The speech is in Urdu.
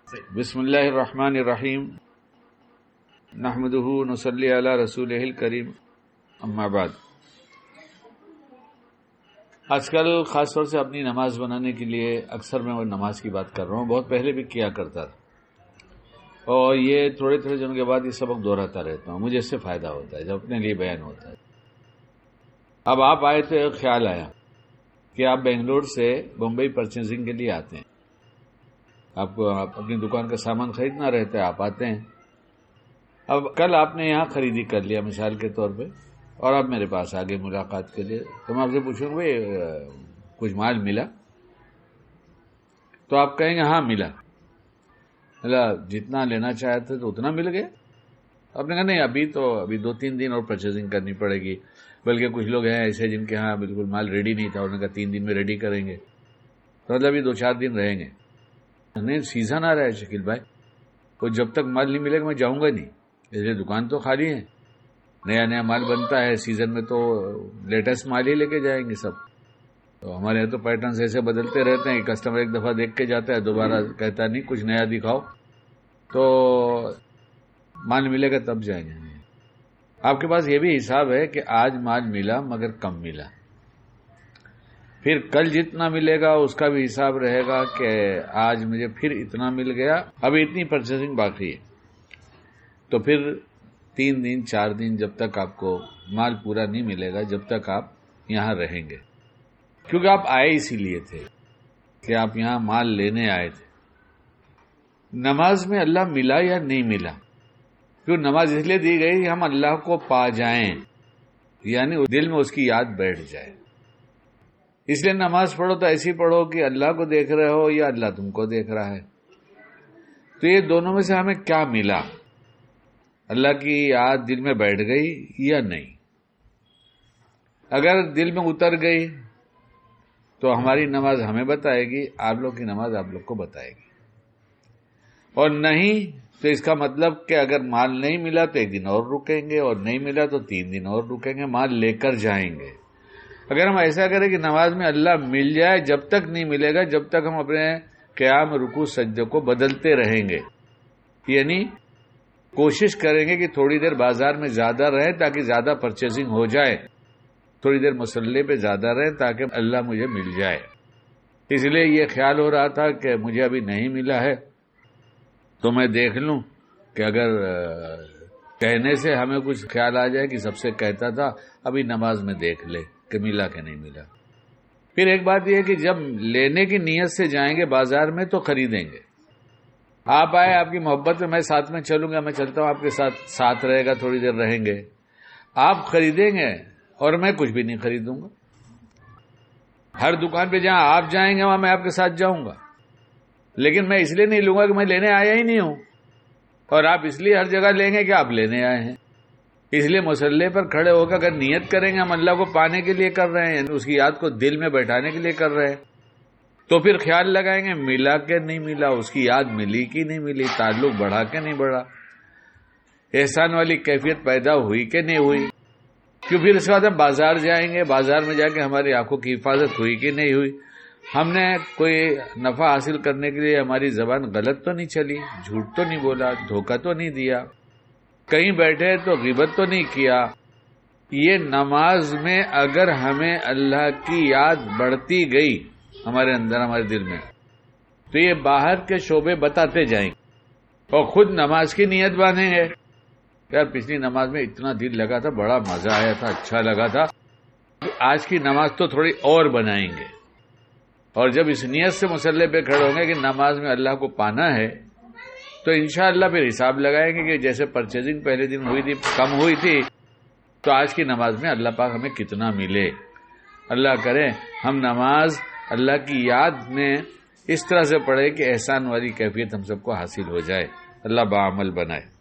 بسم اللہ الرحمن الرحیم نحمدہ نصلی علی رسولہ الکریم اما بعد۔ آج کل خاص طور سے اپنی نماز بنانے کے لیے اکثر میں وہ نماز کی بات کر رہا ہوں، بہت پہلے بھی کیا کرتا تھا اور یہ تھوڑے تھوڑے دنوں کے بعد یہ سبق دہراتا رہتا ہوں، مجھے اس سے فائدہ ہوتا ہے جب اپنے لیے بیان ہوتا ہے۔ اب آپ آئے تو ایک خیال آیا کہ آپ بنگلور سے بمبئی پرچیزنگ کے لیے آتے ہیں، آپ کو اپنی دکان کا سامان خریدنا رہتا ہے، آپ آتے ہیں۔ اب کل آپ نے یہاں خریدی کر لیا مثال کے طور پہ، اور آپ میرے پاس آ گئے ملاقات کے لیے، تو میں آپ سے پوچھوں گا کچھ مال ملا؟ تو آپ کہیں گے ہاں ملا۔ جتنا لینا چاہتے تو اتنا مل گیا؟ آپ نے کہا نہیں، ابھی 2-3 دن اور پرچیزنگ کرنی پڑے گی، بلکہ کچھ لوگ ہیں ایسے جن کے ہاں بالکل مال ریڈی نہیں تھا، انہوں نے کہا 3 دن میں ریڈی کریں گے، تو مطلب ابھی 2-4 دن رہیں گے۔ نہیں، سیزن آ رہا ہے شکیل بھائی، تو جب تک مال نہیں ملے گا میں جاؤں گا نہیں، اس لیے دکان تو خالی ہے، نیا مال بنتا ہے سیزن میں، تو لیٹسٹ مال ہی لے کے جائیں گے سب۔ تو ہمارے یہاں تو پیٹرنز ایسے بدلتے رہتے ہیں، کسٹمر ایک دفعہ دیکھ کے جاتا ہے، دوبارہ کہتا نہیں کچھ نیا دکھاؤ، تو مال ملے گا تب جائیں گے۔ آپ کے پاس یہ بھی حساب ہے کہ آج مال ملا مگر کم ملا، پھر کل جتنا ملے گا اس کا بھی حساب رہے گا کہ آج مجھے پھر اتنا مل گیا، ابھی اتنی پرچیزنگ باقی ہے، تو پھر 3 دن 4 دن جب تک آپ کو مال پورا نہیں ملے گا، جب تک آپ یہاں رہیں گے، کیونکہ آپ آئے اسی لیے تھے کہ آپ یہاں مال لینے آئے تھے۔ نماز میں اللہ ملا یا نہیں ملا؟ کیوں نماز اس لیے دی گئی کہ ہم اللہ کو پا جائیں، یعنی دل میں اس کی یاد بیٹھ جائے۔ اس لیے نماز پڑھو تو ایسی پڑھو کہ اللہ کو دیکھ رہے ہو یا اللہ تم کو دیکھ رہا ہے۔ تو یہ دونوں میں سے ہمیں کیا ملا؟ اللہ کی یاد دل میں بیٹھ گئی یا نہیں؟ اگر دل میں اتر گئی تو ہماری نماز ہمیں بتائے گی، آپ لوگ کی نماز آپ لوگ کو بتائے گی، اور نہیں تو اس کا مطلب کہ اگر مال نہیں ملا تو 1 دن اور رکیں گے، اور نہیں ملا تو 3 دن اور رکیں گے، مال لے کر جائیں گے۔ اگر ہم ایسا کریں کہ نماز میں اللہ مل جائے، جب تک نہیں ملے گا جب تک ہم اپنے قیام رکوع سجدے کو بدلتے رہیں گے، یعنی کوشش کریں گے کہ تھوڑی دیر بازار میں زیادہ رہیں تاکہ زیادہ پرچیزنگ ہو جائے، تھوڑی دیر مصلی پہ زیادہ رہیں تاکہ اللہ مجھے مل جائے۔ اس لیے یہ خیال ہو رہا تھا کہ مجھے ابھی نہیں ملا ہے تو میں دیکھ لوں کہ اگر کہنے سے ہمیں کچھ خیال آ جائے کہ سب سے کہتا تھا، ابھی نماز میں دیکھ لے کہ ملا کہ نہیں ملا۔ پھر ایک بات یہ ہے کہ جب لینے کی نیت سے جائیں گے بازار میں تو خریدیں گے۔ آپ آئے، آپ کی محبت میں ساتھ میں چلوں گا، میں چلتا ہوں آپ کے ساتھ رہے گا، تھوڑی دیر رہیں گے، آپ خریدیں گے اور میں کچھ بھی نہیں خریدوں گا۔ ہر دکان پہ جہاں آپ جائیں گے وہاں میں آپ کے ساتھ جاؤں گا، لیکن میں اس لیے نہیں لوں گا کہ میں لینے آیا ہی نہیں ہوں، اور آپ اس لیے ہر جگہ لیں گے کہ آپ لینے آئے ہیں۔ اس لیے مصلی پر کھڑے ہو کر اگر نیت کریں گے ہم اللہ کو پانے کے لیے کر رہے ہیں، یعنی اس کی یاد کو دل میں بیٹھانے کے لیے کر رہے ہیں، تو پھر خیال لگائیں گے ملا کہ نہیں ملا، اس کی یاد ملی کہ نہیں ملی، تعلق بڑھا کہ نہیں بڑھا، احسان والی کیفیت پیدا ہوئی کہ نہیں ہوئی۔ کیوں پھر اس کے بعد ہم بازار جائیں گے، بازار میں جا کے ہماری آنکھوں کی حفاظت ہوئی کہ نہیں ہوئی، ہم نے کوئی نفع حاصل کرنے کے لیے ہماری زبان غلط تو نہیں چلی، جھوٹ تو نہیں بولا، دھوکہ تو نہیں دیا، کہیں بیٹھے تو غیبت تو نہیں کیا۔ یہ نماز میں اگر ہمیں اللہ کی یاد بڑھتی گئی ہمارے اندر، ہمارے دل میں، تو یہ باہر کے شعبے بتاتے جائیں گے اور خود نماز کی نیت باندھیں گے۔ یار پچھلی نماز میں اتنا دل لگا تھا، بڑا مزہ آیا تھا، اچھا لگا تھا، آج کی نماز تو تھوڑی اور بنائیں گے۔ اور جب اس نیت سے مصلی پہ کھڑے ہوں گے کہ نماز میں اللہ کو پانا ہے، تو انشاءاللہ پھر حساب لگائیں گے کہ جیسے پرچیزنگ پہلے دن ہوئی تھی، کم ہوئی تھی، تو آج کی نماز میں اللہ پاک ہمیں کتنا ملے۔ اللہ کرے ہم نماز اللہ کی یاد میں اس طرح سے پڑھے کہ احسان والی کیفیت ہم سب کو حاصل ہو جائے۔ اللہ باعمل بنائے۔